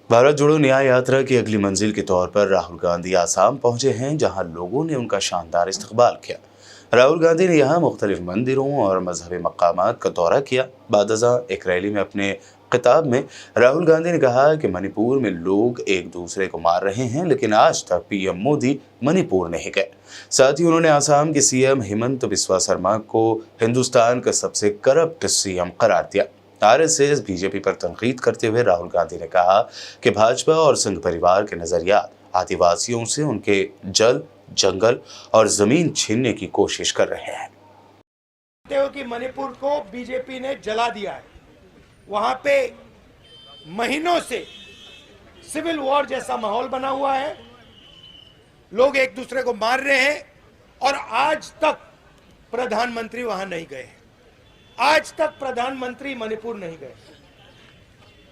भारत जोड़ो न्याय यात्रा की अगली मंजिल के तौर पर राहुल गांधी आसाम पहुंचे हैं, जहां लोगों ने उनका शानदार इस्तकबाल किया। राहुल गांधी ने यहां मुख्तलिफ मंदिरों और मजहबी मकामात का दौरा किया। बादशाह एक रैली में अपने खिताब में राहुल गांधी ने कहा कि मणिपुर में लोग एक दूसरे को मार रहे हैं, लेकिन आज तक पीएम मोदी मणिपुर नहीं गए। साथ ही उन्होंने आसाम के सीएम हेमंत बिस्वा शर्मा को हिंदुस्तान का सबसे करप्ट सीएम करार दिया। आरएसएस बीजेपी पर तनकीद करते हुए राहुल गांधी ने कहा कि भाजपा और संघ परिवार के नजरियात आदिवासियों से उनके जल, जंगल और जमीन छीनने की कोशिश कर रहे हैं। कि मणिपुर को बीजेपी ने जला दिया है। वहां पे महीनों से सिविल वॉर जैसा माहौल बना हुआ है, लोग एक दूसरे को मार रहे हैं और आज तक प्रधानमंत्री वहां नहीं गए। आज तक प्रधानमंत्री मणिपुर नहीं गए।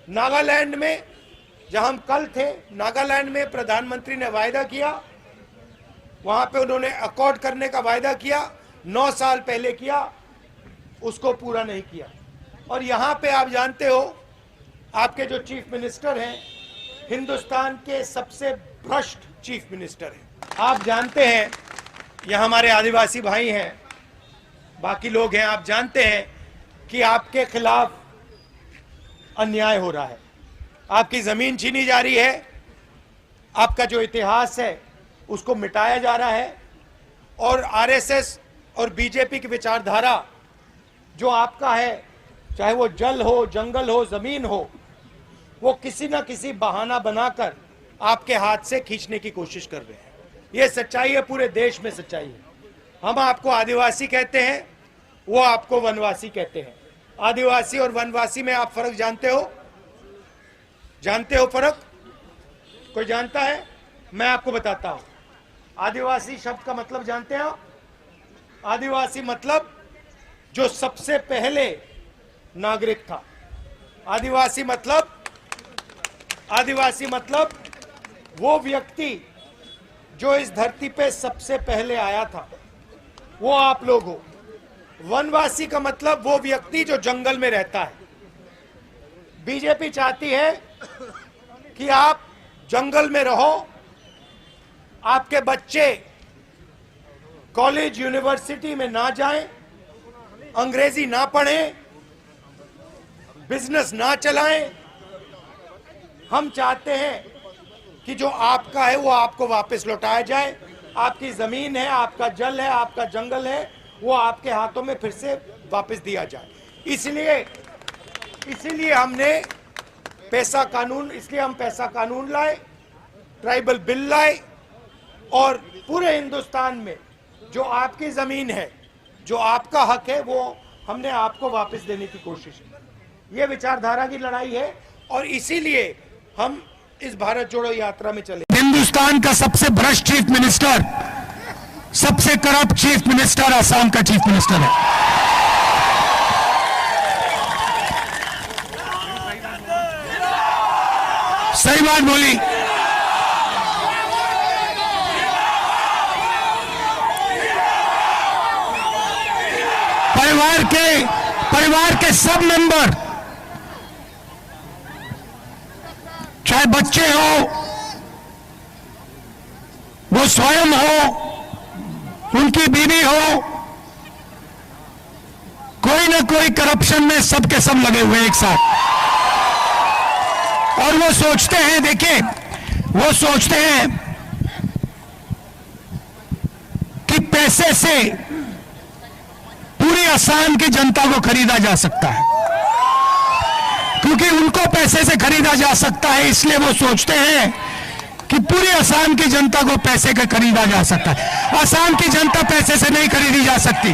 नागालैंड में जहां हम कल थे, नागालैंड में प्रधानमंत्री ने वायदा किया, वहां पे उन्होंने अकॉर्ड करने का वायदा किया, 9 साल पहले किया, उसको पूरा नहीं किया। और यहां पे आप जानते हो, आपके जो चीफ मिनिस्टर हैं, हिंदुस्तान के सबसे भ्रष्ट चीफ मिनिस्टर हैं। आप जानते हैं, यह हमारे आदिवासी भाई हैं, बाकी लोग हैं, आप जानते हैं कि आपके खिलाफ अन्याय हो रहा है, आपकी जमीन छीनी जा रही है, आपका जो इतिहास है उसको मिटाया जा रहा है। और आरएसएस और बीजेपी की विचारधारा जो आपका है, चाहे वो जल हो, जंगल हो, जमीन हो, वो किसी ना किसी बहाना बनाकर आपके हाथ से खींचने की कोशिश कर रहे हैं। ये सच्चाई है, पूरे देश में सच्चाई है। हम आपको आदिवासी कहते हैं, वो आपको वनवासी कहते हैं। आदिवासी और वनवासी में आप फर्क जानते हो? जानते हो फर्क? कोई जानता है? मैं आपको बताता हूं। आदिवासी शब्द का मतलब जानते हो? आदिवासी मतलब जो सबसे पहले नागरिक था। आदिवासी मतलब वो व्यक्ति जो इस धरती पे सबसे पहले आया था, वो आप लोग हो। वनवासी का मतलब वो व्यक्ति जो जंगल में रहता है। बीजेपी चाहती है कि आप जंगल में रहो, आपके बच्चे कॉलेज यूनिवर्सिटी में ना जाएं, अंग्रेजी ना पढ़ें, बिजनेस ना चलाएं। हम चाहते हैं कि जो आपका है वो आपको वापस लौटाया जाए। आपकी जमीन है, आपका जल है, आपका जंगल है, वो आपके हाथों में फिर से वापस दिया जाए। इसीलिए हमने पैसा कानून लाए, ट्राइबल बिल लाए, और पूरे हिंदुस्तान में जो आपकी जमीन है, जो आपका हक है, वो हमने आपको वापस देने की कोशिश की। ये विचारधारा की लड़ाई है और इसीलिए हम इस भारत जोड़ो यात्रा में चले। हिंदुस्तान का सबसे भ्रष्ट चीफ मिनिस्टर, सबसे करप्ट चीफ मिनिस्टर असम का चीफ मिनिस्टर है। सही बात बोली। परिवार के सब मेंबर, चाहे बच्चे हो, वो स्वयं हो, उनकी बीवी हो, कोई ना कोई करप्शन में सबके सब लगे हुए एक साथ। और वो सोचते हैं, देखिए, वो सोचते हैं कि पैसे से पूरी असम की जनता को खरीदा जा सकता है। क्योंकि उनको पैसे से खरीदा जा सकता है, इसलिए वो सोचते हैं कि पूरी असम की जनता को पैसे का खरीदा जा सकता है। असम की जनता पैसे से नहीं खरीदी जा सकती,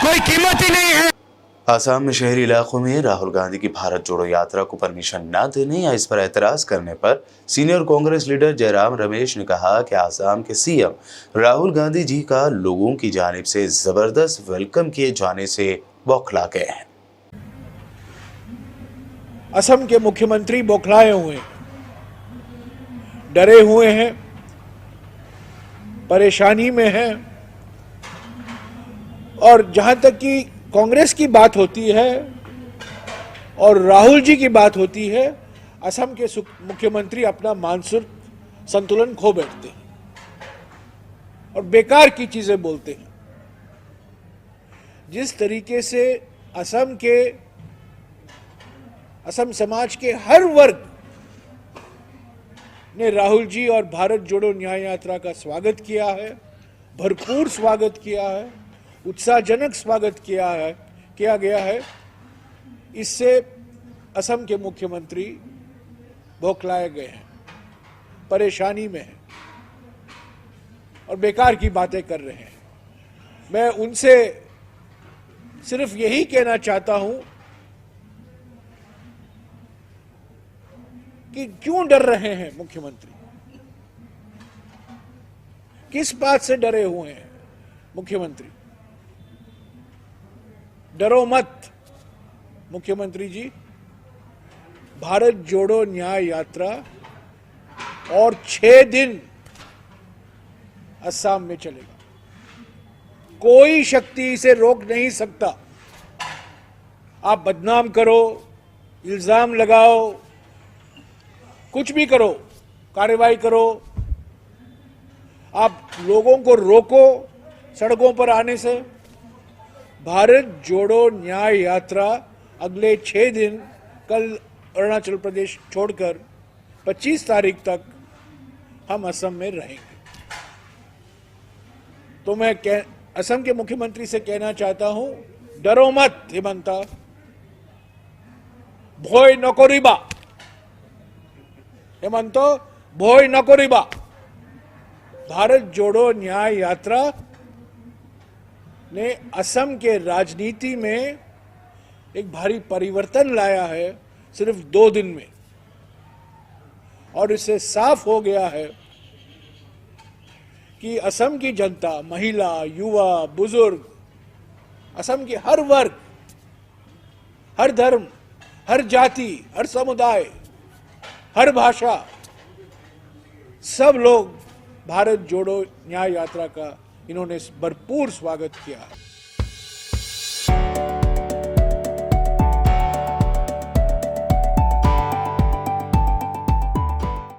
कोई कीमत ही नहीं है। आसाम में शहरी इलाकों में राहुल गांधी की भारत जोड़ो यात्रा को परमिशन न देने या इस पर एतराज करने पर सीनियर कांग्रेस लीडर जयराम रमेश ने कहा कि आसाम के सीएम राहुल गांधी जी का लोगों की जानिब से जबरदस्त वेलकम किए जाने से बौखला गए हैं। असम के मुख्यमंत्री बौखलाए हुए, डरे हुए हैं, परेशानी में हैं। और जहां तक कि कांग्रेस की बात होती है और राहुल जी की बात होती है, असम के मुख्यमंत्री अपना मानसिक संतुलन खो बैठते हैं और बेकार की चीजें बोलते हैं। जिस तरीके से असम समाज के हर वर्ग ने राहुल जी और भारत जोड़ो न्याय यात्रा का स्वागत किया है, भरपूर स्वागत किया है, उत्साहजनक स्वागत किया गया है, इससे असम के मुख्यमंत्री बौखलाए गए हैं, परेशानी में हैं और बेकार की बातें कर रहे हैं। मैं उनसे सिर्फ यही कहना चाहता हूं कि क्यों डर रहे हैं मुख्यमंत्री, किस बात से डरे हुए हैं मुख्यमंत्री? डरो मत मुख्यमंत्री जी, भारत जोड़ो न्याय यात्रा और 6 दिन असम में चलेगा। कोई शक्ति इसे रोक नहीं सकता। आप बदनाम करो, इल्जाम लगाओ, कुछ भी करो, कार्रवाई करो, आप लोगों को रोको सड़कों पर आने से। भारत जोड़ो न्याय यात्रा अगले 6 दिन, कल अरुणाचल प्रदेश छोड़कर 25 तारीख तक हम असम में रहेंगे। तो मैं असम के मुख्यमंत्री से कहना चाहता हूं, डरो मत हेमंता, भय नकरिबा हेमंत, भय नकरिबा। भारत जोड़ो न्याय यात्रा ने असम के राजनीति में एक भारी परिवर्तन लाया है सिर्फ 2 दिन में, और इससे साफ हो गया है कि असम की जनता, महिला, युवा, बुजुर्ग, असम के हर वर्ग, हर धर्म, हर जाति, हर समुदाय, हर भाषा, सब लोग भारत जोड़ो न्याय यात्रा का इन्होंने भरपूर स्वागत किया है।